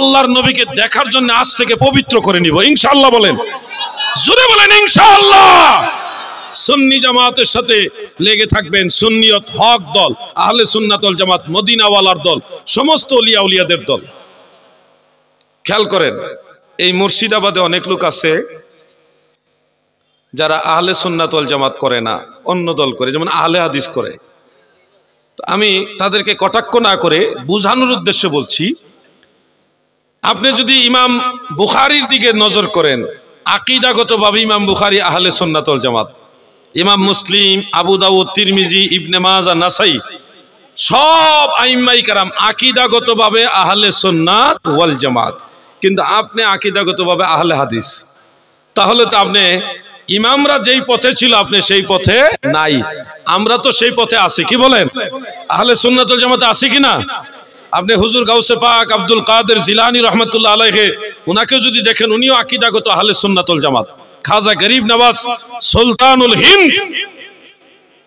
আল্লাহর নবীকে দেখার জন্য আজ থেকে পবিত্র করে নিব ইনশাআল্লাহ। বলেন, জোরে বলেন ইনশাআল্লাহ। সুন্নি জামাতের সাথে লেগে থাকবেন, সুন্নিয়ত হক দল, আহলে সুন্নাত ওয়াল জামাত, মদিনাওয়ালার দল, সমস্ত ওলিয়া উলিয়াদের দল। খেয়াল করেন, এই মুর্শিদাবাদে অনেক লোক আছে যারা আহলে সুন্নাত ওয়াল জামাত করে না, অন্য দল করে, যেমন আহলে হাদিস করে। আমি তাদেরকে কটাক্ষ না করে বুঝানোর উদ্দেশ্যে বলছি, আপনি যদি ইমাম বুখারীর দিকে নজর করেন, আকীদাগতভাবে ইমাম বুখারী আহলে সুন্নাত ওয়াল জামাত, ইমাম মুসলিম, আবু দাউদ, তিরমিজি, ইবনে মাজাহ, নাসাই, সব আইম্মায়ে কেরাম আকীদাগতভাবে আহলে সুন্নাত ওয়াল জামাত, কিন্তু আপনি আকীদাগতভাবে আহলে হাদিস। তাহলে তো আপনি ইমামরা যেই পথে ছিল আপনি সেই পথে নাই, আমরা তো সেই পথে আছি। কি বলেন, আহলে সুন্নাত ওয়াল জামাতে আছি কিনা? আপনি হুজুর গাউসে পাক আব্দুল কাদের জিলানী রহমাতুল্লাহ আলাইহি উনাকেও যদি দেখেন, উনিও আকীদাগত আহলে সুন্নাত ওয়াল জামাত। খাজা গরিব নওয়াজ সুলতানুল হিন্দ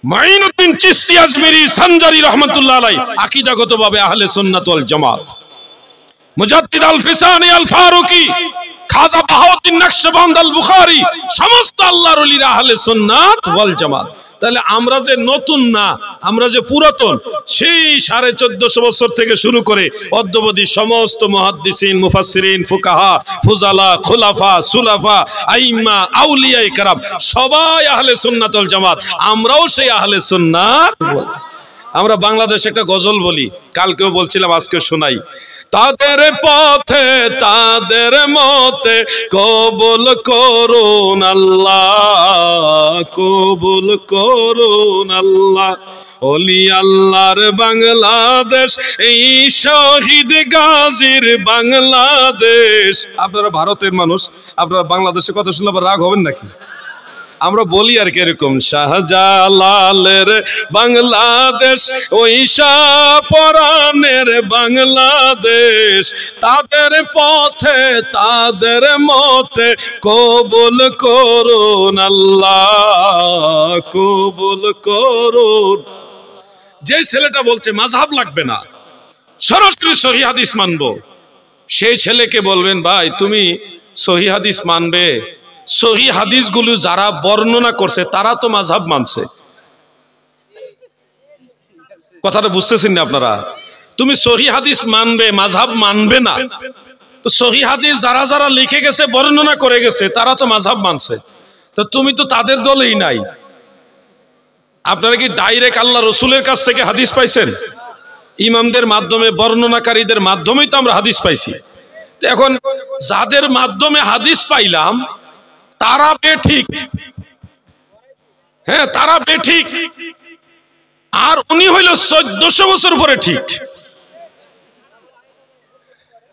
মাইনুদ্দিন চিশতি আজমেরি সানজারি রহমাতুল্লাহ আলাইহি আকীদাগতভাবে আহলে সুন্নাত ওয়াল জামাত। মুজাদ্দিদ আল ফিসানি আল ফারুকি, খাজা বাহাউদ্দিন নকশবন্দ আল বুখারী, সমস্ত আল্লাহর ওলিরা আহলে সুন্নাত ওয়াল জামাত। তাহলে আমরা যে নতুন না, আমরা যে পুরাতন, সেই 1450 বছর থেকে শুরু করে অদ্যাবধি সমস্ত মুহাদ্দিসিন, মুফাসসিরিন, ফুকাহা, ফুজালা, খুলাফা, সুলাফা, আইম্মা, আউলিয়ায়ে কেরাম সবাই আহলে সুন্নাত ওয়াল জামাত। আমরাও সেই আহলে সুন্নাত ওয়াল জামাত। আমরা বাংলাদেশে একটা গজল বলি, কালকেও বলছিলাম, আজকেও শোনাই। তাদের পথে তাদের মতে কবুল করুন আল্লাহ, কবুল করুন আল্লাহ। ওলি আল্লাহর বাংলাদেশ, এই শহীদ গাজীর বাংলাদেশ। আপনারা ভারতের মানুষ, আপনারা বাংলাদেশে কথা শুনলে আবার রাগ হবেন নাকি? আমরা বলি আর কি এরকম, শাহজালালের বাংলাদেশ, ওই শাহপরানের বাংলাদেশ, তাদের পথে তাদের মতে কবুল করুন আল্লাহ, কবুল করুন। যে ছেলেটা বলছে মাযহাব লাগবে না, সরাসরি সহিহ হাদিস মানবো, সেই ছেলেকে বলবেন, ভাই তুমি সহিহ হাদিস মানবে, সহিহ হাদিসগুলো যারা বর্ণনা করছে তারা তো মাযহাব মানছে। কথাটা বুঝতেছেন না আপনারা? তুমি সহিহ হাদিস মানবে, মাযহাব মানবে না, তো সহিহ হাদিস যারা যারা লিখে গেছে, বর্ণনা করে গেছে, তারা তো মাযহাব মানছে। তো তুমি তো তাদের দলেই নাই। আপনারা কি ডাইরেক্ট আল্লাহ রসুলের কাছ থেকে হাদিস পাইছেন? ইমামদের মাধ্যমে, বর্ণনাকারীদের মাধ্যমেই তো আমরা হাদিস পাইছি। তো এখন যাদের মাধ্যমে হাদিস পাইলাম তারা বেঠিক, হ্যাঁ তারা বেঠিক, আর উনি হইল 1400 বছর পরে ঠিক।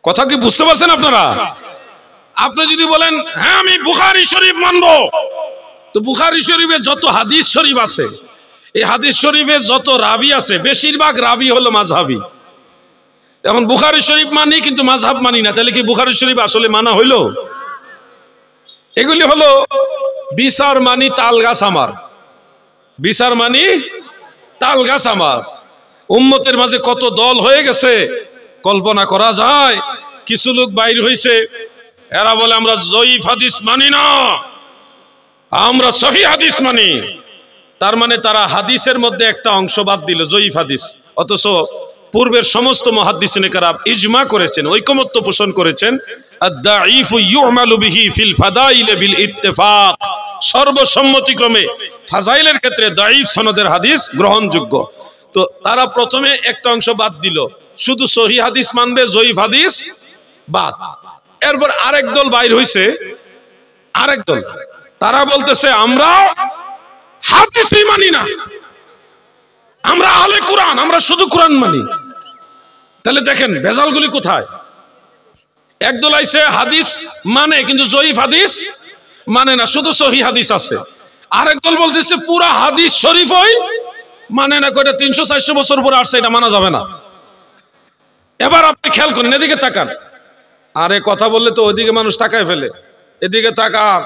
কথা কি বুঝতে পারছেন আপনারা? আপনি যদি বলেন হ্যাঁ আমি বুখারী শরীফ মানবো, তো বুখারী শরীফে যত হাদিস শরীফ আছে, এই হাদিস শরীফে যত রাবি আছে, বেশিরভাগ রাবি হলো মাযহাবী। এখন বুখারী শরীফ মানি কিন্তু মাযহাব মানি না, তাহলে কি বুখারী শরীফ আসলে মানা হইল? এগুলি হলো বিচার মানি তাল গাছ আমার, বিচার মানি তাল গাছ আমার। উম্মতের মাঝে কত দল হয়ে গেছে কল্পনা করা যায়। কিছু লোক বাইর হইছে, এরা বলে আমরা জয়ীফ হাদিস মানি না, আমরা সহিহ হাদিস মানি। তার মানে তারা হাদিসের মধ্যে একটা অংশ বাদ দিল, জয়ীফ হাদিস। অথচ পূর্বের সমস্ত মুহাদ্দিসিনে কেরাম ইজমা করেছেন, ঐকমত্য পোষণ করেছেন, আদ-দাঈফু ইউমালু বিহি ফিল ফাদাইল বিল ইত্তেফাক, সর্বসম্মতিক্রমে ফাজাইলের ক্ষেত্রে দাঈফ সনদের হাদিস গ্রহণযোগ্য। তো তারা প্রথমে একটা অংশ বাদ দিল, শুধু সহিহ হাদিস মানবে, জয়ীফ হাদিস বাদ। এরপর আরেক দল বাইর হইছে, আরেক দল, তারা বলতেছে আমরা হাদিসই মানি না, আমরা আহলে কোরআন, আমরা শুধু কোরআন মানি। তাহলে দেখেন ভেজালগুলি কোথায়। একদল আইছে হাদিস মানে কিন্তু জয়ীফ হাদিস মানে না, শুধু সহিহ হাদিস আছে। আরেক দল বলতেছে পুরা হাদিস শরীফই মানে না, কয়টা 300-400 বছর পরে আসছে, এটা মানা যাবে না। এবার আপনি খেয়াল করেন, এদিকে তাকান। আরে কথা বললে তো ওইদিকে মানুষ তাকায় ফেলে, এদিকে তাকান।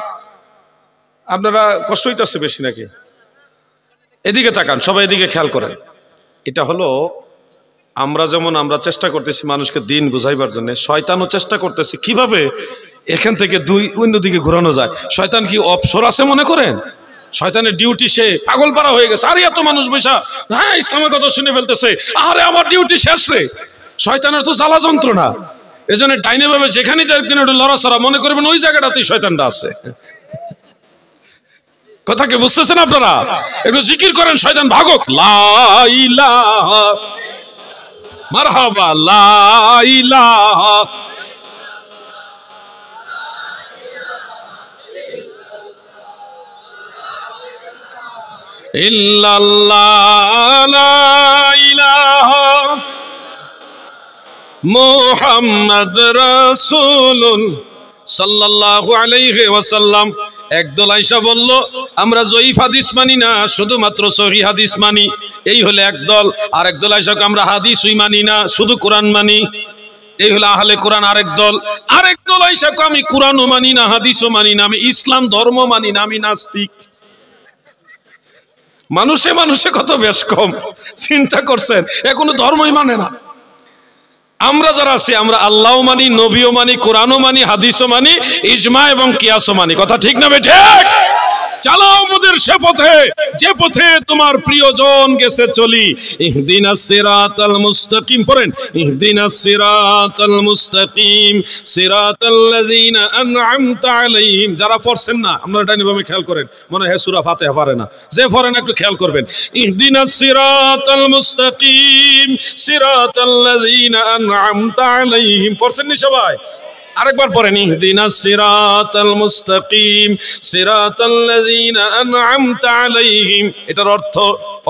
আপনারা কষ্ট হইতেছে বেশি নাকি? এদিকে তাকান, সবাই এদিকে খেয়াল করেন। এটা হলো আমরা যেমন আমরা চেষ্টা করতেছি মানুষকে দিন বুঝাইবার জন্য, শয়তানও চেষ্টা করতেছি কিভাবে এখান থেকে অন্যদিকে ঘোরানো যায়। শয়তান কি অবসর আছে মনে করেন? শয়তানের ডিউটি সে পাগল পারা হয়ে গেছে। আরে এত মানুষ বৈশা হ্যাঁ ইসলামের কথা শুনে ফেলতেছে, আরে আমার ডিউটি শেষ রে। শয়তানের তো জ্বালা যন্ত্রণা, এই জন্য ডাইনে ভাবে যেখানে দেখবেন একটু লড়াচড়া, মনে করবেন ওই জায়গাটাতেই শয়তানটা আছে। কথা কি বুঝতেছেন আপনারা? একটু জিকির করেন, শয়তান ভাগক। লা ইলাহা মারহাবা, লা ইলাহা ইল্লাল্লাহ, লা ইলাহা মুহাম্মদ রাসূলুল্লাহ সাল্লাল্লাহু আলাইহি ওয়াসাল্লাম। একদল আয়েশা বলল আমরা জয়ীফ হাদিস মানি না, শুধুমাত্র সহিহ হাদিস মানি। এই হলো একদল। আর একদল আয়েশাকে আমরা হাদিসই মানি না, শুধু কোরআন মানি। এই হলো আহলে কোরআন। আরেক দল আয়েশাকে আমি কোরআনও মানি না, হাদিসও মানি না, আমি ইসলাম ধর্ম মানি না, আমি নাস্তিক। মানুষে মানুষে কত বেশ কম, চিন্তা করছেন? এখনো ধর্মই মানে না। আমরা যারা আছি আমরা আল্লাহও মানি, নবীও মানি, কোরআনও মানি, হাদিসও মানি, ইজমা এবং কিয়াসও মানি। কথা ঠিক না বেঠিক? চালাও আমাদের সে পথে, যে পথে তোমার প্রিয়জন গেছে চলি। ইহদিনাস সিরাতাল মুস্তাকিম, পড়েন ইহদিনাস সিরাতাল মুস্তাকিম সিরাতাল্লাযিনা আনআমতা আলাইহিম। যারা পড়ছেন না আপনারা এটা নিভাবে খেয়াল করেন, মনে হয় সূরা ফাতিহা পারে না, যে পড়েন একটু খেয়াল করবেন। ইহদিনাস সিরাতাল মুস্তাকিম সিরাতাল্লাযিনা আনআমতা আলাইহিম। পড়ছেন নি সবাই? আরেকবার পড়েন ইহদিনাস সিরাতাল মুস্তাকিম সিরাতাল্লাযিনা আনআমতা আলাইহিম। এটার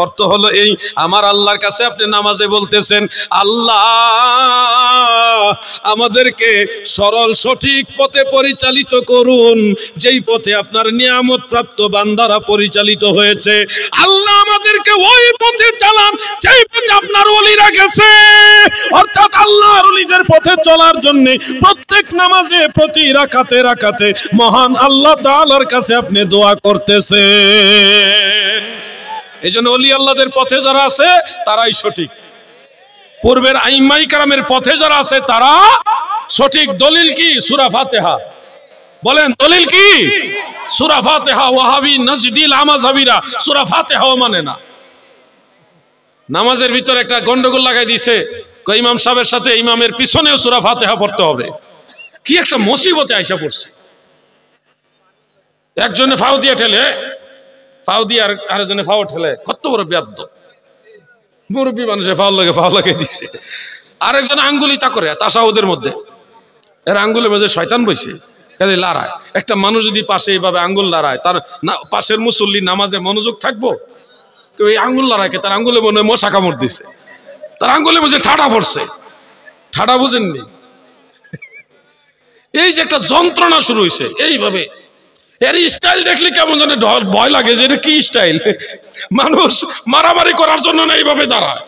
অর্থ হলো এই, আমার আল্লাহর কাছে আপনি নামাজে বলতেছেন আল্লাহ আমাদেরকে সরল সঠিক পথে পরিচালিত করুন, যেই পথে আপনার নিয়ামত প্রাপ্ত বান্দারা পরিচালিত হয়েছে। আল্লাহ আমাদেরকে ওই পথে চালান যেই পথে আপনার ওলিরা গেছে। অর্থাৎ আল্লাহর ওলিদের পথে চলার জন্য প্রত্যেক নামাজে প্রতি রাকাতে রাকাতে মহান আল্লাহ তাআলার কাছে আপনি দোয়া করতেছেন। এই জন্য ওলি আল্লাহদের পথে যারা আছে তারাই সঠিক। পূর্বের আইম্মাই কেরামের পথে যারা আছে তারা সঠিক। দলিল কি? সূরা ফাতিহা। বলেন দলিল কি? সূরা ফাতিহা। ওয়াহাবি নাজদিল আমাজাবিরা সূরা ফাতিহাও মানে না। নামাজের ভিতরে একটা গন্ডগোল লাগাই দিয়েছে, ইমাম সাহেবের সাথে ইমামের পিছনেও সূরা ফাতিহা পড়তে হবে। কি একটা মুসিবতে আইসা পড়ছে। একজনে ফাও দিয়ে ঠেলে, ফাও দিয়ে আরেকজনে ফাও ঠেলে। কত বড় বেয়াদব মুরব্বী মানুষে ফাও লাগে দিচ্ছে। আরেকজন আঙ্গুলি তা করে তাসাউদের মধ্যে, এর আঙ্গুলের মধ্যে শয়তান বসে খালি লড়ায়। একটা মানুষ যদি পাশে এইভাবে আঙ্গুল লড়ায়, তার পাশের মুসল্লি নামাজে মনোযোগ থাকবো? কেউ এই আঙ্গুল লড়াইকে তার আঙ্গুলে মনে হয় মশা কামড় দিচ্ছে, তার আঙ্গুলের মধ্যে ঠাডা পড়ছে। ঠাডা বুঝেননি? এই যে একটা যন্ত্রণা শুরু হয়েছে এইভাবে। এর স্টাইল দেখলে কেমন জানে ভয় লাগে যে এটা কি স্টাইল। মানুষ মারামারি করার জন্য না এইভাবে দাঁড়ায়।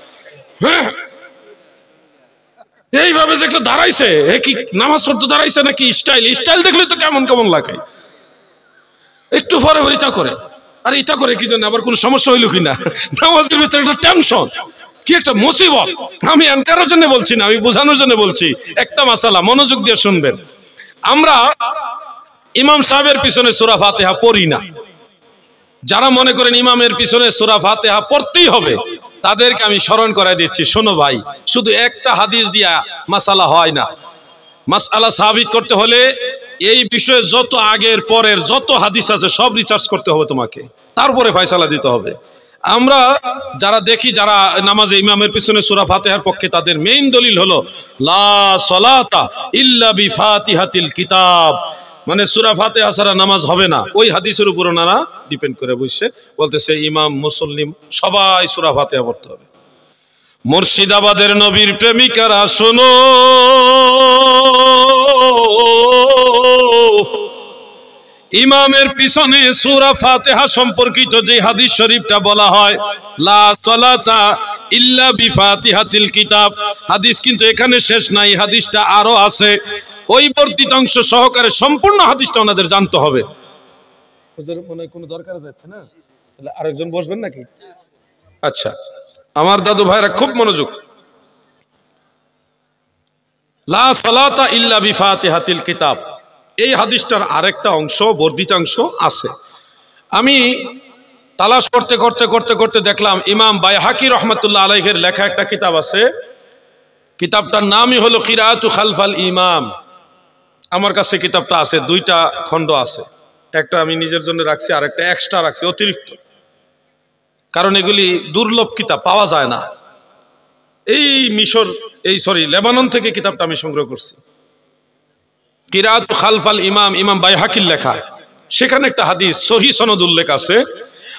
হ্যাঁ, এইভাবে যে একটা দাঁড়াইছে, কি নামাজ পড়তে দাঁড়াইছে নাকি স্টাইল দেখলে তো কেমন কেমন লাগে। একটু পরে ইটা করে, আর ইটা করে কি জন্য? আবার কোনো সমস্যা হইল কিনা? নামাজের ভিতরে একটা টেনশন, কি একটা মুসিবত। আমি আনকারের জন্য বলছি না, আমি বোঝানোর জন্য বলছি। একটা মাসালা মনোযোগ দিয়ে শুনবেন। আমরা ইমাম সাহেবের পিছনে সূরা ফাতিহা পড়ি না। যারা মনে করেন ইমামের পিছনে সূরা ফাতিহা পড়তেই হবে, তাদেরকে আমি স্মরণ করাই দিচ্ছি, শোনো ভাই, শুধু একটা হাদিস দিয়া মাসালা হয় না। মাসআলা সাবিত করতে হলে এই বিষয়ে যত আগের পরের যত হাদিস আছে সব রিসার্চ করতে হবে তোমাকে, তারপরে ফয়সালা দিতে হবে। আমরা যারা দেখি যারা নামাজে ইমামের পিছনে সূরা ফাতিহার পক্ষে, তাদের মেইন দলিল হলো লা সালাতা ইল্লা বিফাতিহাতিল কিতাব, মানে সূরা ফাতিহা ছাড়া নামাজ হবে না। ওই হাদিসের উপর ওনারা ডিপেন্ড করে বসছে, বলতেছে ইমাম মুসল্লিম সবাই সূরা ফাতিহা পড়তে হবে। মুর্শিদাবাদের নবীর প্রেমিকারা শোনো, ইমামের পিছনে সূরা ফাতিহা সম্পর্কিত যে হাদিস শরীফটা বলা হয় লা সালাতা ইল্লা বিফাতিহাতিল কিতাব, হাদিস কিন্তু এখানে শেষ নাই, হাদিসটা আরো আছে। ওই বর্ধিত অংশ সহকারে সম্পূর্ণ হাদিসটা ওনাদের জানতে হবে। হুজুর মনে কোনো দরকার যাচ্ছে না, তাহলে আরেকজন বসবেন নাকি? আচ্ছা, আমার দাদু ভাইরা খুব মনোযোগ। লা সালাতা ইল্লা বিফাতিহাতিল কিতাব, এই হাদিসটার আরেকটা অংশ বর্ধিতাংশ আছে। আমি তালাশ করতে করতে করতে করতে দেখলাম ইমাম বাইহাকি রহমতুল্লাহ আলাইহির লেখা একটা কিতাব আছে। কিতাবটার নামই হলো কিরাআতু খালফাল ইমাম। আমার কাছে কিতাবটা আছে, দুইটা খণ্ড আছে, একটা আমি নিজের জন্য রাখছি আর একটা এক্সট্রা রাখছি অতিরিক্ত, কারণ এগুলি দুর্লভ কিতাব, পাওয়া যায় না। লেবানন থেকে কিতাবটা আমি সংগ্রহ করছি, কিরাআতু খালফাল ইমাম, ইমাম বাইহাকির লেখা। সেখানে একটা হাদিস সহিহ সনদ উল্লেখ আছে।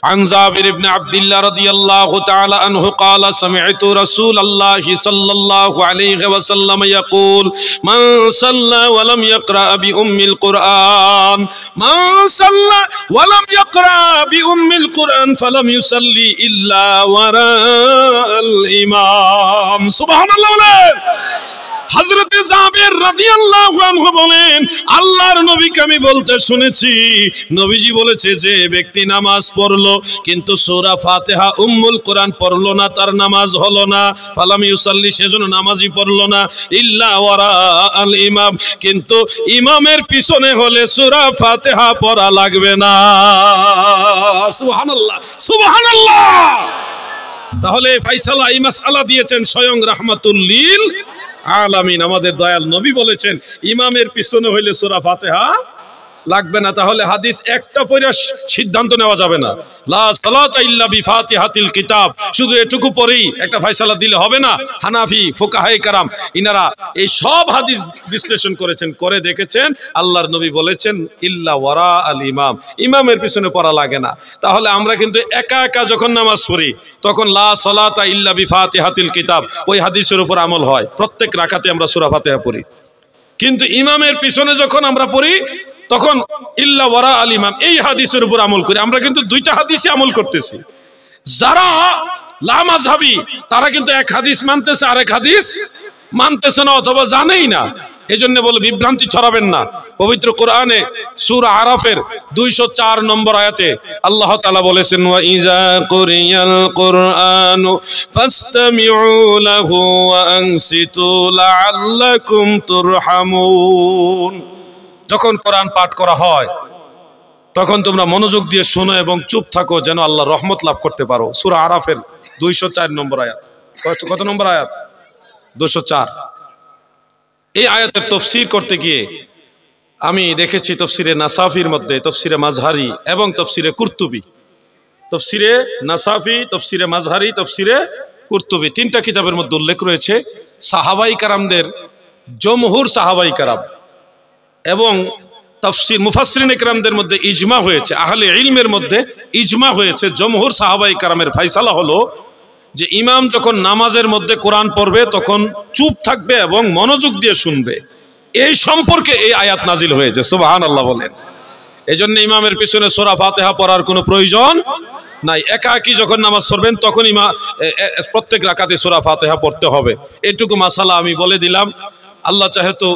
عن جابر بن عبد الله رضي الله تعالى عنه قال سمعت رسول الله صلى الله عليه وسلم يقول من صلى ولم يقرأ بأم القرآن من صلى ولم يقرأ بأم القرآن فلم يصلي إلا وراء الإمام سبحان الله। হযরত জাবের রাদিয়াল্লাহু আনহু বলেন, আল্লাহর নবীকে আমি বলতে শুনেছি, নবীজি বলেছে যে ব্যক্তি নামাজ পড়লো কিন্তু সূরা ফাতিহা উম্মুল কোরআন পড়লো না, তার নামাজ হলো না। ফালাম ইউসাল্লি, সেজন্য নামাজই পড়লো না। ইল্লা ওয়ারা আল ইমাম, কিন্তু ইমামের পিছনে হলে সূরা ফাতিহা পড়া লাগবে না। সুবহানাল্লাহ সুবহানাল্লাহ। তাহলে ফায়সালা এই মাসআলা দিয়েছেন স্বয়ং রাহমাতুল লিল আলামিন। আমাদের দয়াল নবী বলেছেন ইমামের পিছনে হইলে সূরা ফাতিহা লাগবে না। তাহলে হাদিস একটা পড়ে সিদ্ধান্ত নেওয়া যাবে না, লা সালাতা ইল্লা বিফাতিহাতিল কিতাব, শুধু এটুকু পড়েই একটা ফয়সালা দিলে হবে না। হানাফি ফুকাহায়ে কেরাম ইনারা এই সব হাদিস বিশ্লেষণ করেছেন, করে দেখেছেন আল্লাহর নবী বলেছেন ইল্লা ওয়ারা আল ইমাম, ইমামের পিছনে পড়া লাগে না। তাহলে আমরা কিন্তু একা একা যখন নামাজ পড়ি তখন লা সালাতা ইল্লা বিফাতিহাতিল কিতাব ওই হাদিসের উপর আমল হয়, প্রত্যেক রাকাতে আমরা সূরা ফাতিহা পড়ি। কিন্তু ইমামের পিছনে যখন আমরা পড়ি তখন ইল্লা ওয়ারা আল ইমাম, এই হাদিসের উপর আমল করি। আমরা কিন্তু দুইটা হাদিসে আমল করতেছি। যারা লা মাযহাবী তারা কিন্তু এক হাদিস মানতেছে আর এক হাদিস মানতেছে না, অথবা জানেই না। এজন্য বলে বিভ্রান্তি ছড়াবেন না। পবিত্র কোরআনে সূরা আরাফের 204 নম্বর আয়াতে আল্লাহ তাআলা বলেছেন, ওয়া ইযা কুরিয়াল কুরআনু ফাসতামিউ লাহু ওয়া আনসিতু লাআল্লাকুম তুরহামুন। যখন কোরআন পাঠ করা হয় তখন তোমরা মনোযোগ দিয়ে শোনো এবং চুপ থাকো, যেন আল্লাহ রহমত লাভ করতে পারো। সূরা আরাফের 204 নম্বর আয়াত। কত নম্বর আয়াত? 204। এই আয়াতের তাফসীর করতে গিয়ে আমি দেখেছি তাফসীরে নাসাফির মধ্যে, তাফসীরে মাজহারি এবং তাফসীরে কুরতুবী, তাফসীরে নাসাফি, তাফসীরে মাজহারি, তাফসীরে কুরতুবী, তিনটা কিতাবের মধ্যে উল্লেখ রয়েছে সাহাবাই কারামদের, জমহুর সাহাবাই কারাম এবং তাফসীর মুফাসসিরিন ইকরামদের মধ্যে ইজমা হয়েছে, আহলে ইলমের মধ্যে ইজমা হয়েছে। জমহুর সাহাবাই কারামের ফয়সালা হলো যে ইমাম যখন নামাজের মধ্যে কোরআন পড়বে তখন চুপ থাকবে এবং মনোযোগ দিয়ে শুনবে। এই সম্পর্কে এই আয়াত নাজিল হয়েছে, সুবহানাল্লাহ বলেন। এজন্য ইমামের পিছনে সূরা ফাতিহা পড়ার কোনো প্রয়োজন নাই। একাকী যখন নামাজ পড়বেন তখন প্রত্যেক রাকাতে সূরা ফাতিহা পড়তে হবে। এটুকু মাসালা আমি বলে দিলাম। আল্লাহ চাহে তো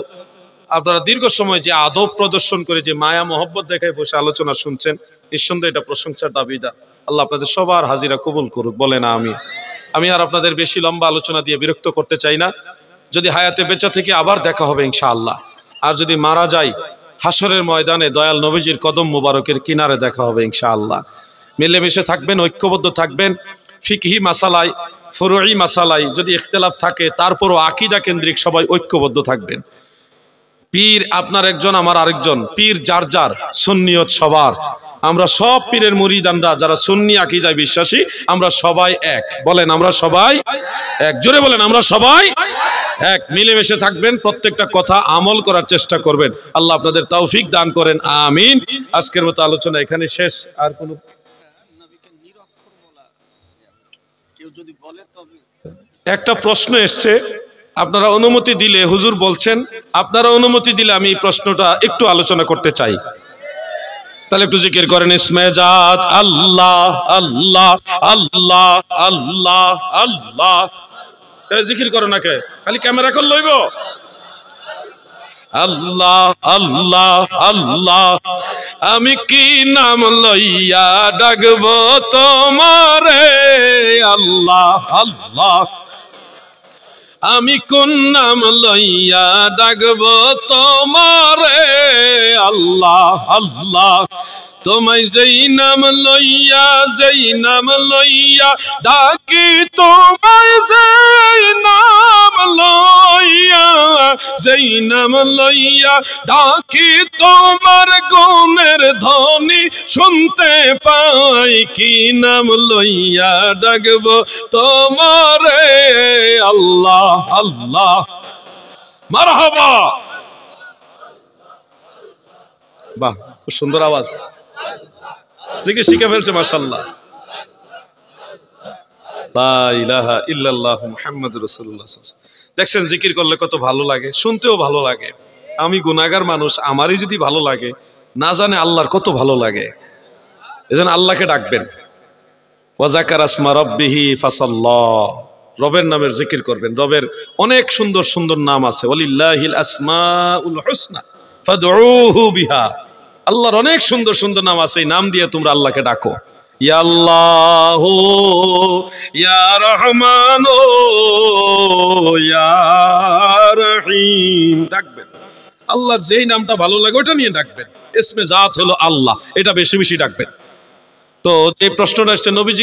আপনারা দীর্ঘ সময় যে আদব প্রদর্শন করে যে মায়া মহব্বত দেখায় বসে আলোচনা শুনছেন, নিঃসন্দেহে এটা প্রশংসার দাবিদার। আল্লাহ আপনাদের সবার হাজিরা কবুল করুক, বলে না আমি আর আপনাদের বেশি লম্বা আলোচনা দিয়ে বিরক্ত করতে চাই না। যদি হায়াতে বেঁচে থেকে আবার দেখা হবে ইনশাআল্লাহ, আর যদি মারা যাই হাসরের ময়দানে দয়াল নবীজির কদম মুবারকের কিনারে দেখা হবে ইনশাআল্লাহ। মিলেমিশে থাকবেন, ঐক্যবদ্ধ থাকবেন। ফিকহি মাসালায়, ফুরুই মাসালায় যদি ইখতিলাফ থাকে তারপরও আকীদা কেন্দ্রিক সবাই ঐক্যবদ্ধ থাকবেন। পীর আপনার একজন, আমার আরেকজন, পীর যার যার, সুন্নিয়ত সবার। আমরা সব পীরের মুরিদানরা যারা সুন্নি আকীদায় বিশ্বাসী, আমরা সবাই এক। বলেন আমরা সবাই এক, জোরে বলেন আমরা সবাই এক। মিলেমিশে থাকবেন, প্রত্যেকটা কথা আমল করার চেষ্টা করবেন। আল্লাহ আপনাদের তৌফিক দান করেন, আমিন। আজকের মতো আলোচনা এখানে শেষ। আর কোনো একটা প্রশ্ন এসছে, আপনারা অনুমতি দিলে, হুজুর বলছেন আপনারা অনুমতি দিলে আমি প্রশ্নটা একটু আলোচনা করতে চাই। তাহলে একটু জিকির করেন, ইসমে জাত আল্লাহ আল্লাহ আল্লাহ আল্লাহ আল্লাহ। জিকির করো না কে, খালি ক্যামেরা কল লইব। আল্লাহ আল্লাহ আল্লাহ, আমি কি নাম লইয়া ডাকব তোমারে। আল্লাহ আল্লাহ আমি কোন নাম লইয়া ডাকব তোমারে আল্লাহ আল্লাহ তোমায় যেই নাম লইয়া ডাকি তোমায় যেই নাম লইয়া ডাকি তোমার গুণের ধ্বনি শুনতে পাই কি নাম লইয়া ডাকব তোমারে আল্লাহ আল্লাহ মারহাবা বাহ খুব সুন্দর আওয়াজ জিকির শিখে ফেলছে মাশাআল্লাহ লা ইলাহা ইল্লাল্লাহ মুহাম্মাদুর রাসূলুল্লাহ দেখছেন জিকির করলে কত ভালো লাগে শুনতেও ভালো লাগে আমি গুনাহগার মানুষ আমারই যদি ভালো লাগে না জানে আল্লাহর কত ভালো লাগে এজন্য আল্লাহকে ডাকবেন ওয়া যাকারা ইসমা রাব্বিহি ফাসাল্লাহ রবের নামের জিকির করবেন রবের অনেক সুন্দর সুন্দর নাম আছে ওয়ালিল্লাহিল আসমাউল হুসনা ফাদউহু বিহা আল্লাহর অনেক সুন্দর সুন্দর নাম আছে এই নাম দিয়ে তোমরা আল্লাহকে ডাকো ইয়া আল্লাহ ইয়া রহমান ইয়া রহিম ডাকবেন আল্লাহর যেই নামটা ভালো লাগে ওটা নিয়ে ডাকবেন ইসমে জাত হলো আল্লাহ এটা বেশি বেশি ডাকবেন তো এই প্রশ্নটা আসছে নবীজি